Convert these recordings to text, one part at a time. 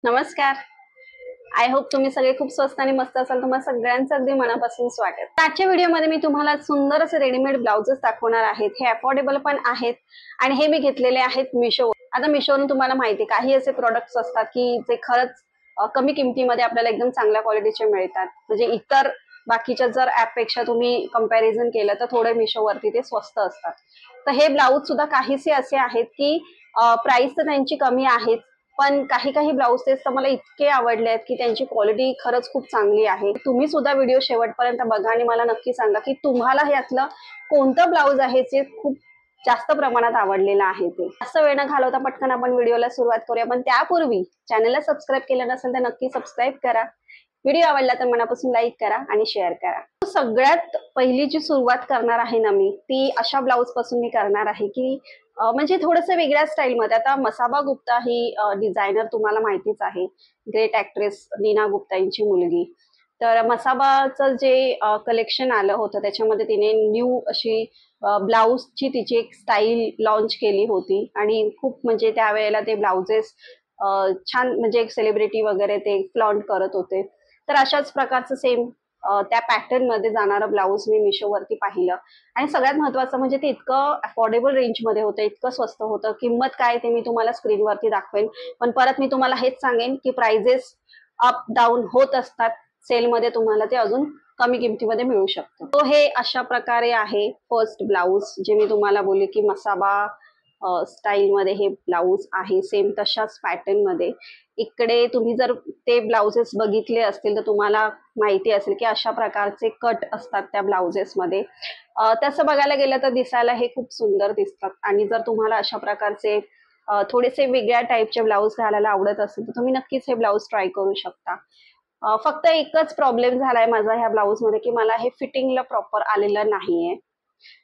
नमस्कार. I hope तुम्ही सगळे खूप स्वस्त आणि मस्त असाल. तुम्हाला सगळ्यांचं अगदी मनापासून स्वागत. आजच्या व्हिडिओमध्ये मी तुम्हाला सुंदर असे रेडीमेड ब्लाउजेस दाखवणार आहेत. हे अफोर्डेबल पण आहेत आणि हे मी घेतलेले आहेत मिशो. आता मिशोवरून तुम्हाला माहिती काही असे प्रोडक्ट्स असतात की जे खरंच कमी किमतीमध्ये आपल्याला एकदम चांगल्या क्वालिटीचे मिळतात. म्हणजे इतर बाकीच्या जर ऍपपेक्षा तुम्ही कंपॅरिझन केलं तर थोडे मिशोवरती ते स्वस्त असतात. तर हे ब्लाऊज सुद्धा काहीसे असे आहेत की प्राइस तर त्यांची कमी आहेच, पण काही काही ब्लाउजेस तर मला इतके आवडले आहेत की त्यांची क्वालिटी खरंच खूप चांगली आहे. तुम्ही सुद्धा व्हिडिओ शेवटपर्यंत बघा आणि मला नक्की सांगा की तुम्हाला यातलं कोणतं ब्लाऊज आहे जे खूप जास्त प्रमाणात आवडलेलं आहे. ते जास्त वेळ न घालवता पटकन आपण व्हिडिओला सुरुवात करूया. पण त्यापूर्वी चॅनलला सबस्क्राईब केलं नसेल तर नक्की सबस्क्राईब करा. व्हिडिओ आवडला तर मनापासून लाईक करा आणि शेअर करा. सगळ्यात पहिली जी सुरुवात करणार आहे ना मी, ती अशा ब्लाऊज पासून मी करणार आहे की म्हणजे थोडंसं वेगळ्या स्टाईलमध्ये. आता मसाबा गुप्ता ही डिझायनर तुम्हाला माहितीच आहे, ग्रेट ऍक्ट्रेस नीना गुप्ता यांची मुलगी. तर मसाबाचं जे कलेक्शन आलं होतं त्याच्यामध्ये तिने न्यू अशी ब्लाऊजची तिची एक स्टाईल लॉन्च केली होती आणि खूप म्हणजे त्यावेळेला ते ब्लाउजेस छान, म्हणजे एक सेलिब्रिटी वगैरे ते फ्लॉन्ट करत होते. तर अशाच प्रकारचं सेम त्या पॅटर्न मध्ये जाणारं ब्लाऊज मी मिशोवरती पाहिलं आणि सगळ्यात महत्वाचं म्हणजे ते इतकं अफोर्डेबल रेंजमध्ये होतं, इतकं स्वस्त होतं. किंमत काय ते मी तुम्हाला स्क्रीनवरती दाखवेन, पण परत मी तुम्हाला हेच सांगेन की प्राइजेस अप डाऊन होत असतात. सेलमध्ये तुम्हाला ते अजून कमी किमतीमध्ये मिळू शकतं. तो हे अशा प्रकारे आहे फर्स्ट ब्लाऊज, जे मी तुम्हाला बोलले की मसाबा स्टाईलमध्ये हे ब्लाऊज आहे, सेम तशाच पॅटर्न मध्ये. इकडे तुम्ही जर ते ब्लाउजेस बघितले असतील तर तुम्हाला माहिती असेल की अशा प्रकारचे कट असतात त्या ब्लाउजेसमध्ये. तसं बघायला गेलं तर दिसायला हे खूप सुंदर दिसतात आणि जर तुम्हाला अशा प्रकारचे थोडेसे वेगळ्या टाईपचे ब्लाऊज घालायला आवडत असेल तर तुम्ही नक्कीच हे ब्लाऊज ट्राय करू शकता. फक्त एकच प्रॉब्लेम झालाय माझा ह्या ब्लाऊजमध्ये की मला हे फिटिंगला प्रॉपर आलेलं नाहीये.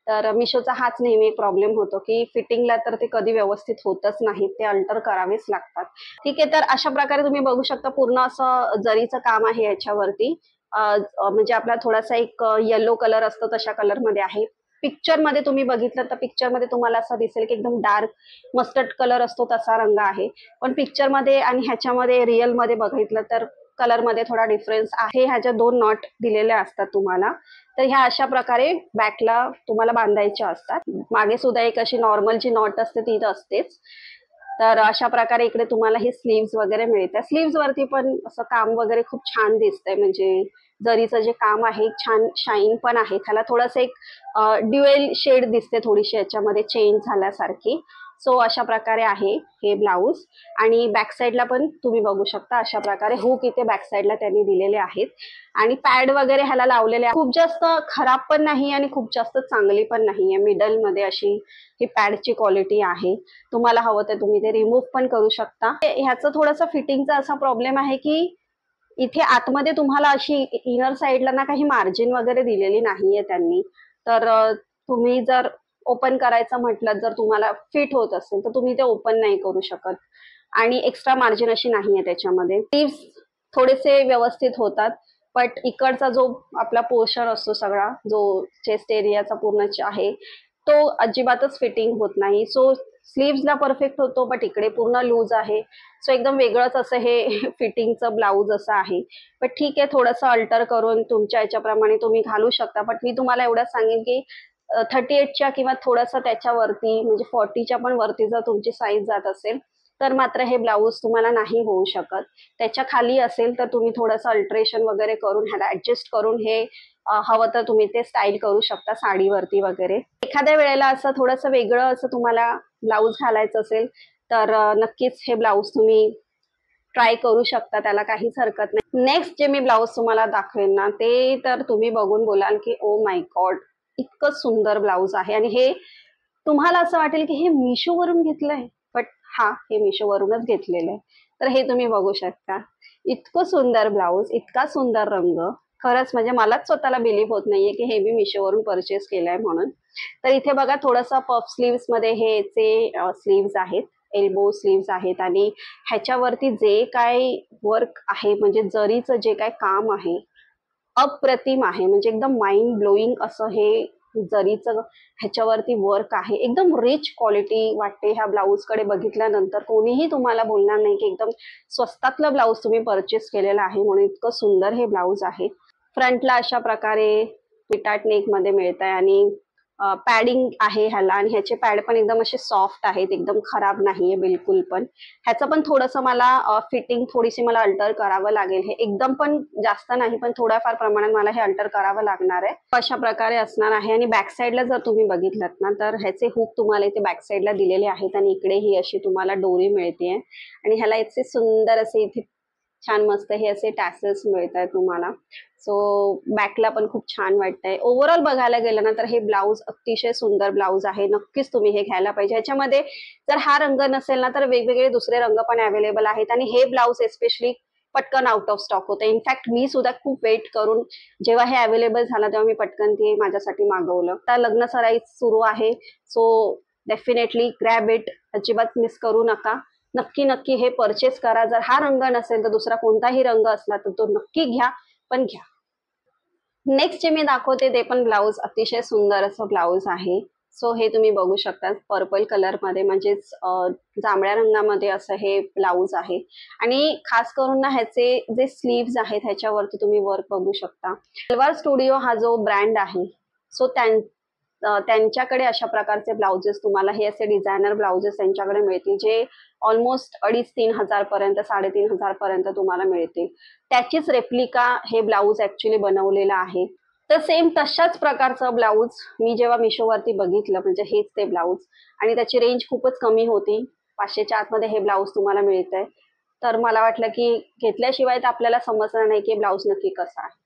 तर मिशोचा हाच नेहमी एक प्रॉब्लेम होतो की फिटिंगला तर ते कधी व्यवस्थित होतच नाही, ते अल्टर करावेच लागतात. ठीक आहे, तर अशा प्रकारे तुम्ही बघू शकता पूर्ण असं जरीचं काम आहे याच्यावरती. म्हणजे आपला थोडासा एक येलो कलर असतो तशा कलरमध्ये आहे. पिक्चर मध्ये तुम्ही बघितलं तर पिक्चर मध्ये तुम्हाला असं दिसेल की एकदम डार्क मस्टर्ड कलर असतो तसा रंग आहे, पण पिक्चर मध्ये आणि ह्याच्यामध्ये रिअल मध्ये बघितलं तर कलर मध्ये थोडा डिफरन्स आहे. ह्याच्या 2 नॉट दिलेल्या असतात तुम्हाला. तर ह्या अशा प्रकारे बॅकला तुम्हाला बांधायच्या असतात. मागे सुद्धा एक अशी नॉर्मल जी नॉट असते ती असतेच. तर अशा प्रकारे इकडे तुम्हाला हे स्लीव्स वगैरे मिळतात. स्लीव्स वरती पण असं काम वगैरे खूप छान दिसतंय, म्हणजे जरीचं जे काम आहे छान शाईन पण आहे. त्याला थोडंसं एक ड्युएल शेड दिसते थोडीशी याच्यामध्ये चेंज झाल्यासारखी. सो अशा प्रकारे आहे हे ब्लाऊज. आणि बॅक साईडला पण तुम्ही बघू शकता अशा प्रकारे हुक इथे बॅक साईडला त्यांनी दिलेले आहेत आणि पॅड वगैरे ह्याला लावलेले आहेत. खूप जास्त खराब पण नाही आणि खूप जास्त चांगली पण नाहीये, मिडल मध्ये अशी ही पॅडची क्वालिटी आहे. तुम्हाला हवं तर तुम्ही ते रिमूव्ह पण करू शकता. ह्याचं थोडंसं फिटिंगचा असा प्रॉब्लेम आहे की इथे आतमध्ये तुम्हाला अशी इनर साईडला ना काही मार्जिन वगैरे दिलेली नाहीये त्यांनी. तर तुम्ही जर ओपन करायचं म्हटलं, जर तुम्हाला फिट होत असेल तर तुम्ही ते ओपन नाही करू शकत आणि एक्स्ट्रा मार्जिन अशी नाहीये त्याच्यामध्ये. स्लीव्स थोडेसे व्यवस्थित होतात, बट इकडचा जो आपला पोर्शन असतो सगळा, जो चेस्ट एरियाचा पूर्ण आहे, तो अजिबातच फिटिंग होत नाही. सो स्लीव्सला परफेक्ट होतो, बट इकडे पूर्ण लूज आहे. सो एकदम वेगळंच असं हे फिटिंगचं ब्लाऊज असं आहे. पण ठीक आहे, थोडंसं अल्टर करून तुमच्या याच्याप्रमाणे तुम्ही घालू शकता. बट मी तुम्हाला एवढंच सांगेन की 38च्या किंवा थोडंसं त्याच्यावरती, म्हणजे 40च्या पण वरती जर तुमची साईज जात असेल तर मात्र हे ब्लाऊज तुम्हाला नाही होऊ शकत. त्याच्या खाली असेल तर तुम्ही थोडंसं अल्टरेशन वगैरे करून ह्याला ऍडजस्ट करून हे हवं तर तुम्ही ते स्टाईल करू शकता साडीवरती वगैरे. एखाद्या वेळेला असं थोडंसं वेगळं असं तुम्हाला ब्लाऊज घालायचं असेल तर नक्कीच हे ब्लाऊज तुम्ही ट्राय करू शकता, त्याला काहीच हरकत नाही. नेक्स्ट जे मी ब्लाऊज तुम्हाला दाखवेन ना, ते तर तुम्ही बघून बोलाल की ओ माय गॉड, इतकं सुंदर ब्लाऊज आहे. आणि हे तुम्हाला असं वाटेल की हे मिशोवरून घेतलंय, बट हा, हे मिशोवरूनच घेतलेलं आहे. तर हे तुम्ही बघू शकता, इतकं सुंदर ब्लाऊज, इतका सुंदर रंग. खरंच म्हणजे मलाच स्वतःला बिलीव्ह होत नाहीये की हे मी मिशोवरून परचेस केलंय म्हणून. तर इथे बघा थोडंसं पफ स्लीव्स मध्ये हे चे स्लीव्स आहेत, एल्बो स्लीव्स आहेत आणि ह्याच्यावरती जे काय वर्क आहे, म्हणजे जरीचं जे काय काम आहे, अप्रतिम आहे. म्हणजे एकदम माइंड ब्लोईंग असं हे जरीचं ह्याच्यावरती वर्क आहे, एकदम रिच क्वालिटी वाटते ह्या ब्लाऊज कडे बघितल्यानंतर. कोणीही तुम्हाला बोलणार नाही की एकदम स्वस्तातलं ब्लाऊज तुम्ही परचेस केलेलं आहे म्हणून. इतकं सुंदर हे ब्लाऊज आहे. फ्रंटला अशा प्रकारे पिटाट नेक मध्ये मिळत आहे आणि पॅडिंग आहे ह्याला, आणि ह्याचे पॅड पण एकदम असे सॉफ्ट आहेत, एकदम खराब नाहीये बिलकुल पण. ह्याचं पण थोडंसं मला फिटिंग थोडीशी मला अल्टर करावं लागेल. हे एकदम पण जास्त नाही, पण थोड्याफार प्रमाणात मला हे अल्टर करावं लागणार आहे. अशा प्रकारे असणार आहे. आणि बॅक साईडला जर तुम्ही बघितलात ना, तर ह्याचे हुक तुम्हाला इथे बॅक साईडला दिलेले आहेत आणि इकडे ही अशी तुम्हाला डोरी मिळते आणि ह्याला इथे सुंदर असे इथे छान मस्त हे असे टॅसल्स मिळत आहेत तुम्हाला. सो बॅकला पण खूप छान वाटतंय. ओव्हरऑल बघायला गेलं ना तर हे ब्लाऊज अतिशय सुंदर ब्लाऊज आहे. नक्कीच तुम्ही हे घ्यायला पाहिजे. ह्याच्यामध्ये जर हा रंग नसेल ना तर वेगवेगळे दुसरे रंग पण अवेलेबल आहेत आणि हे ब्लाऊज स्पेशली पटकन आउट ऑफ स्टॉक होतं. इनफॅक्ट मी सुद्धा खूप वेट करून जेव्हा हे अवेलेबल झालं तेव्हा मी पटकन ते माझ्यासाठी मागवलं. आता लग्न सराई सुरू आहे, सो डेफिनेटली ग्रॅब इट, अजिबात मिस करू नका. नक्की नक्की हे परचेस करा. जर हा रंग नसेल तर दुसरा कोणताही रंग असला तर तो नक्की घ्या, पण घ्या. नेक्स्ट जे मी दाखवते ते पण ब्लाऊज अतिशय सुंदर असं ब्लाऊज आहे. सो हे तुम्ही बघू शकता पर्पल कलर मध्ये, म्हणजेच जांभळ्या रंगामध्ये असं हे ब्लाऊज आहे. आणि खास करून ना ह्याचे जे स्लीव्ज आहेत ह्याच्यावरती तुम्ही वर्क बघू शकता. सलवार स्टुडिओ हा जो ब्रँड आहे, सो त्यांच्याकडे अशा प्रकारचे ब्लाउजेस तुम्हाला हे असे डिझायनर ब्लाउजेस त्यांच्याकडे मिळतील, जे ऑलमोस्ट 2,500-3,000 पर्यंत 3,500 पर्यंत तुम्हाला मिळतील. त्याचीच रेप्लिका हे ब्लाऊज ऍक्च्युली बनवलेलं आहे. तर सेम तशाच प्रकारचं ब्लाऊज मी जेव्हा मिशोवरती बघितलं, म्हणजे हेच ते ब्लाऊज, आणि त्याची रेंज खूपच कमी होती, 500च्या आतमध्ये हे ब्लाऊज तुम्हाला मिळतंय. तर मला वाटलं की घेतल्याशिवाय तर आपल्याला समजणार नाही की ब्लाऊज नक्की कसा आहे.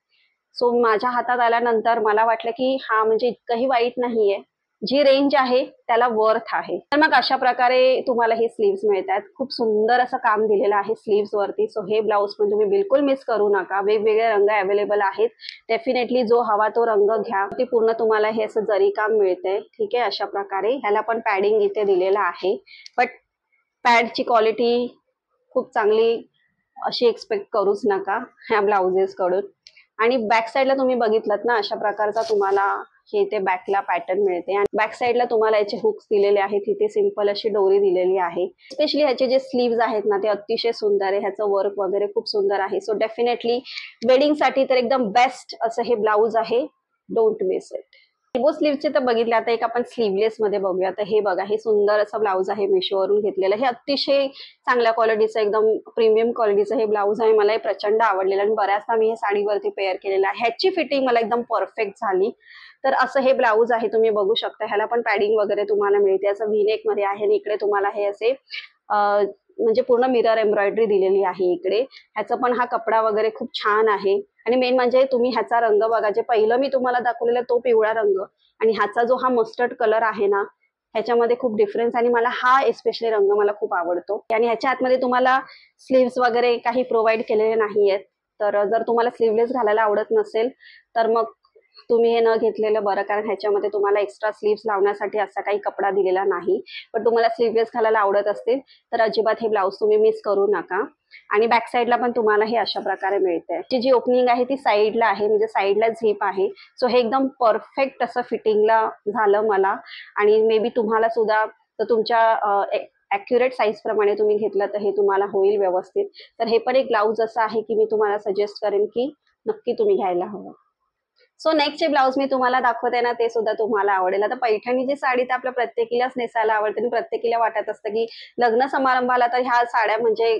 सो माझ्या हातात आल्यानंतर मला वाटलं की हा म्हणजे इतकंही वाईट नाहीये, जी रेंज आहे त्याला वर्थ आहे. तर मग अशा प्रकारे तुम्हाला हे स्लीव्स मिळतात. खूप सुंदर असं काम दिलेलं आहे स्लीव्स वरती. सो हे ब्लाऊज पण तुम्ही बिलकुल मिस करू नका. वेगवेगळे रंग अवेलेबल आहेत. डेफिनेटली जो हवा तो रंग घ्या. ते पूर्ण तुम्हाला हे असं जरी काम मिळतंय. ठीक आहे, अशा प्रकारे ह्याला पण पॅडिंग इथे दिलेलं आहे, बट पॅडची क्वालिटी खूप चांगली अशी एक्सपेक्ट करूच नका ह्या ब्लाउजेस कडून. आणि बॅक साईडला तुम्ही बघितलात ना, अशा प्रकारचा तुम्हाला हे इथे बॅकला पॅटर्न मिळते आणि बॅक साईडला तुम्हाला याचे हुक्स दिलेले आहेत. इथे सिंपल अशी डोरी दिलेली आहे. स्पेशली ह्याचे जे स्लीव्ज आहेत ना ते अतिशय सुंदर आहे. ह्याचं वर्क वगैरे खूप सुंदर आहे. सो डेफिनेटली वेडिंग साठी तर एकदम बेस्ट असं हे ब्लाऊज आहे. Don't miss it. एल्बो स्लीव्हचे तर बघितले, आता एक आपण स्लीवलेस मध्ये बघूया. तर हे बघा, हे सुंदर असं ब्लाऊज आहे, मिशोवरून घेतलेलं. हे अतिशय चांगल्या क्वालिटीचं, एकदम प्रीमियम क्वालिटीचं हे ब्लाऊज आहे. मला हे प्रचंड आवडलेलं आणि बऱ्याचदा मी हे साडीवरती पेअर केलेलं आहे. ह्याची फिटिंग मला एकदम परफेक्ट झाली. तर असं हे ब्लाऊज आहे, तुम्ही बघू शकता. ह्याला पण पॅडिंग वगैरे तुम्हाला मिळते. असं व्ही नेक मध्ये आहे आणि इकडे तुम्हाला हे असे म्हणजे पूर्ण मिरर एम्ब्रॉयडरी दिलेली आहे इकडे. ह्याचा पण हा कपडा वगैरे खूप छान आहे. आणि मेन म्हणजे तुम्ही ह्याचा रंग बघा, जे पहिलं मी तुम्हाला दाखवलेला तो पिवळा रंग आणि ह्याचा जो हा मस्टर्ड कलर आहे ना, ह्याच्यामध्ये खूप डिफरन्स. आणि मला हा एस्पेशली रंग मला खूप आवडतो. आणि ह्याच्या आतमध्ये तुम्हाला स्लीव्स वगैरे काही प्रोव्हाइड केलेले नाहीयेत. तर जर तुम्हाला स्लीवलेस घालायला आवडत नसेल तर मग तुम्ही हे न घेतलेलं बरं, कारण ह्याच्यामध्ये तुम्हाला एक्स्ट्रा स्लीव्स लावण्यासाठी असा काही कपडा दिलेला नाही. पण तुम्हाला स्लीवलेस घालायला आवडत असतील तर अजिबात हे ब्लाऊज तुम्ही मिस करू नका. आणि बॅक साईडला पण तुम्हाला हे अशा प्रकारे मिळते. जी ओपनिंग आहे ती साईडला आहे, म्हणजे साईडला झिप आहे. सो हे एकदम परफेक्ट असं फिटिंगला झालं मला. आणि मे बी तुम्हाला सुद्धा तर तुमच्या ॲक्युरेट साईज प्रमाणे तुम्ही घेतलं तर हे तुम्हाला होईल व्यवस्थित. तर हे पण एक ब्लाऊज असं आहे की मी तुम्हाला सजेस्ट करेन की नक्की तुम्ही घ्यायला हवं. सो नेक्स्ट जे ब्लाऊज मी तुम्हाला दाखवते ना, ते सुद्धा तुम्हाला आवडेल. आता पैठणीची साडी तर आपल्या प्रत्येकीलाच नेसायला आवडते आणि प्रत्येकीला वाटत असतं की लग्न समारंभाला तर ह्या साड्या म्हणजे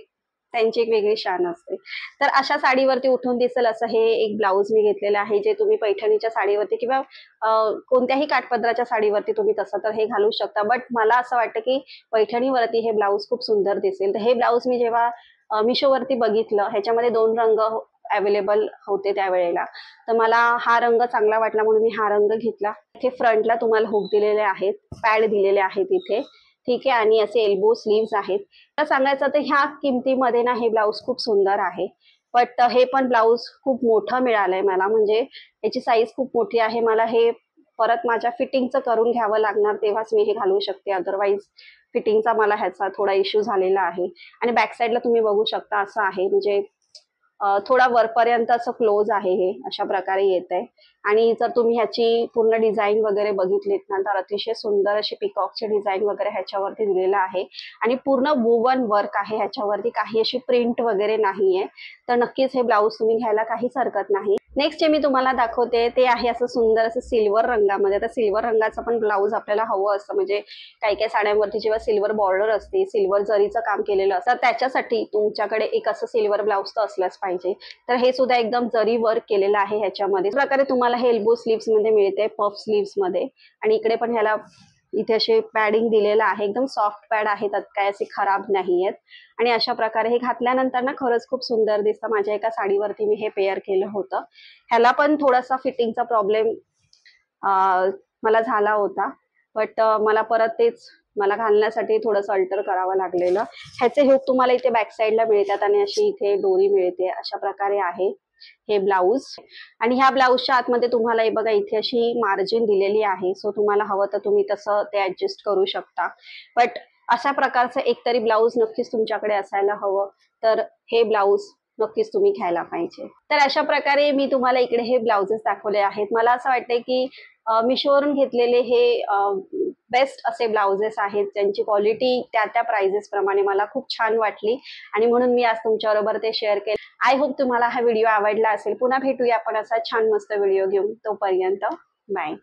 त्यांची एक वेगळी शान असते. तर अशा साडीवरती उठून दिसेल असं हे एक ब्लाऊज मी घेतलेलं आहे, जे तुम्ही पैठणीच्या साडीवरती किंवा कोणत्याही काठपदराच्या साडीवरती तुम्ही तसं तर हे घालू शकता. बट मला असं वाटतं की पैठणीवरती हे ब्लाऊज खूप सुंदर दिसेल. तर हे ब्लाऊज मी जेव्हा मिशोवरती बघितलं, ह्याच्यामध्ये 2 रंग अवेलेबल होते त्यावेळेला, तर मला हा रंग चांगला वाटला म्हणून मी हा रंग घेतला. इथे फ्रंटला तुम्हाला हुक दिलेले आहेत, पॅड दिलेले आहेत इथे. ठीक आहे, आणि असे एल्बो स्लीव्स आहेत. तर सांगायचं तर ह्या किमतीमध्ये ना हे ब्लाऊज खूप सुंदर आहे. बट हे पण ब्लाऊज खूप मोठं मिळालंय मला, म्हणजे याची साईज खूप मोठी आहे. मला हे परत माझ्या फिटिंगचं करून घ्यावं लागणार, तेव्हाच मी हे घालू शकते. अदरवाईज फिटिंगचा मला ह्याचा थोडा इश्यू झालेला आहे. आणि बॅक साईडला तुम्ही बघू शकता असं आहे, म्हणजे थोडा वरपर्यंत असं क्लोज आहे, हे अशा प्रकारे येत आहे. आणि जर तुम्ही ह्याची पूर्ण डिझाईन वगैरे बघितलीत ना तर अतिशय सुंदर अशी पिकॉकची डिझाईन वगैरे ह्याच्यावरती दिलेलं आहे आणि पूर्ण वुवन वर्क आहे ह्याच्यावरती, काही अशी प्रिंट वगैरे नाहीये. तर नक्कीच हे ब्लाऊज तुम्ही घ्यायला काहीच हरकत नाही. नेक्स्ट जे मी तुम्हाला दाखवते ते आहे असं सुंदर असं सिल्वर रंगामध्ये. तर सिल्वर रंगाचं पण ब्लाऊज आपल्याला हवं असतं, म्हणजे काही काही साड्यांवरती जेव्हा सिल्वर बॉर्डर असते, सिल्वर जरीचं काम केलेलं असतं, त्याच्यासाठी तुमच्याकडे एक असं सिल्वर ब्लाऊज तर असलंच पाहिजे. तर हे सुद्धा एकदम जरी वर्क केलेलं आहे ह्याच्यामध्ये. प्रकारे तुम्हाला हे एल्बो स्लीव्स मध्ये मिळते, पफ स्लीव्स मध्ये. आणि इकडे पण ह्याला इथे असे पॅडिंग दिलेलं आहे, एकदम सॉफ्ट पॅड आहे, त्यात काय असे खराब नाहीयेत. आणि अशा प्रकारे हे घातल्यानंतर ना खरंच खूप सुंदर दिसतं. माझ्या एका साडीवरती मी हे पेअर केलं होतं. ह्याला पण थोडासा फिटिंगचा प्रॉब्लेम मला झाला होता, बट मला परत तेच मला घालण्यासाठी थोडंसं अल्टर करावं लागलेलं. ह्याचे हुक तुम्हाला इथे बॅक साईडला मिळतात आणि अशी इथे दोरी मिळते. अशा प्रकारे आहे हे ब्लाऊज. आणि ह्या ब्लाऊजच्या आतमध्ये तुम्हाला हे बघा इथे अशी मार्जिन दिलेली आहे, सो तुम्हाला हवं तर तुम्ही तसं ते ऍडजस्ट करू शकता. बट अशा प्रकारचं एक तरी ब्लाऊज नक्कीच तुमच्याकडे असायला हवं. तर हे ब्लाऊज नक्कीच तुम्ही घ्यायला पाहिजे. तर अशा प्रकारे मी तुम्हाला इकडे हे ब्लाउजेस दाखवले आहेत. मला असं वाटतंय की मिशोवरून घेतलेले हे बेस्ट असे ब्लाउजेस आहेत, ज्यांची क्वालिटी त्या त्या प्राइजेस प्रमाणे मला खूप छान वाटली आणि म्हणून मी आज तुमच्याबरोबर ते शेअर केले. आय होप तुम्हाला हा व्हिडिओ आवडला असेल. पुन्हा भेटूया आपण असा छान मस्त व्हिडिओ घेऊन. तोपर्यंत बाय.